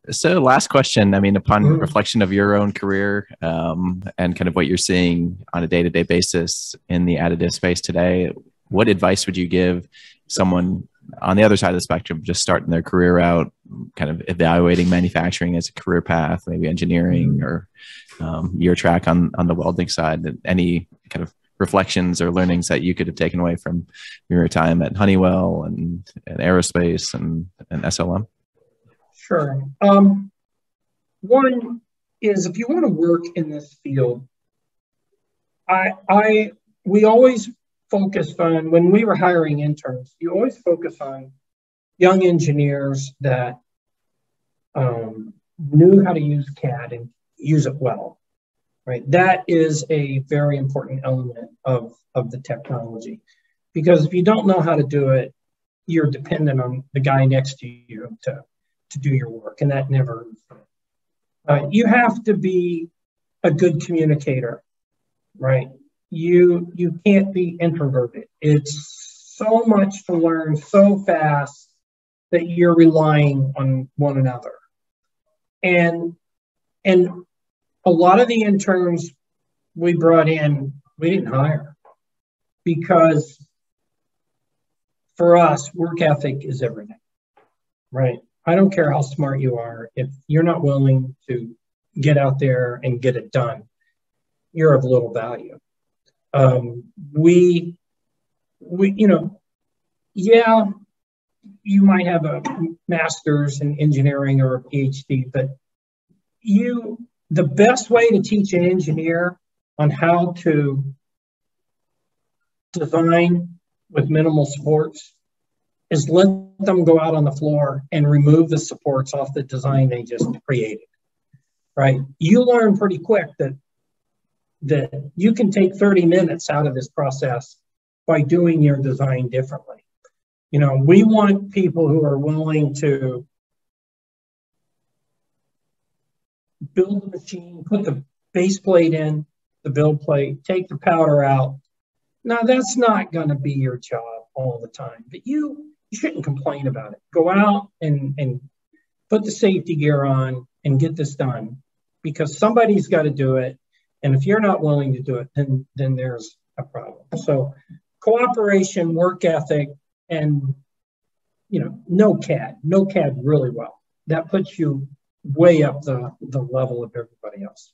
So last question, I mean, upon Mhm. reflection of your own career and kind of what you're seeing on a day-to-day basis in the additive space today, what advice would you give someone on the other side of the spectrum, just starting their career out, kind of evaluating manufacturing as a career path, maybe engineering or your track on the welding side? Any kind of reflections or learnings that you could have taken away from your time at Honeywell and aerospace and SLM? Sure. One is if you want to work in this field, we always focused on when we were hiring interns. You always focus on young engineers that knew how to use CAD and use it well, right? That is a very important element of the technology, because if you don't know how to do it, you're dependent on the guy next to you to do your work, and that never. You have to be a good communicator, right? You can't be introverted. It's so much to learn so fast that you're relying on one another. And a lot of the interns we brought in, we didn't hire, because for us, work ethic is everything, right? I don't care how smart you are. If you're not willing to get out there and get it done, you're of little value. We, yeah, you might have a master's in engineering or a PhD, but the best way to teach an engineer on how to design with minimal supports is let them go out on the floor and remove the supports off the design they just created, right? You learn pretty quick that you can take 30 minutes out of this process by doing your design differently. We want people who are willing to build the machine, put the base plate in, the build plate, take the powder out. Now, that's not going to be your job all the time, but you shouldn't complain about it. Go out and put the safety gear on and get this done, because somebody's got to do it. And if you're not willing to do it, then there's a problem. So cooperation, work ethic, and know CAD really well. That puts you way up the level of everybody else.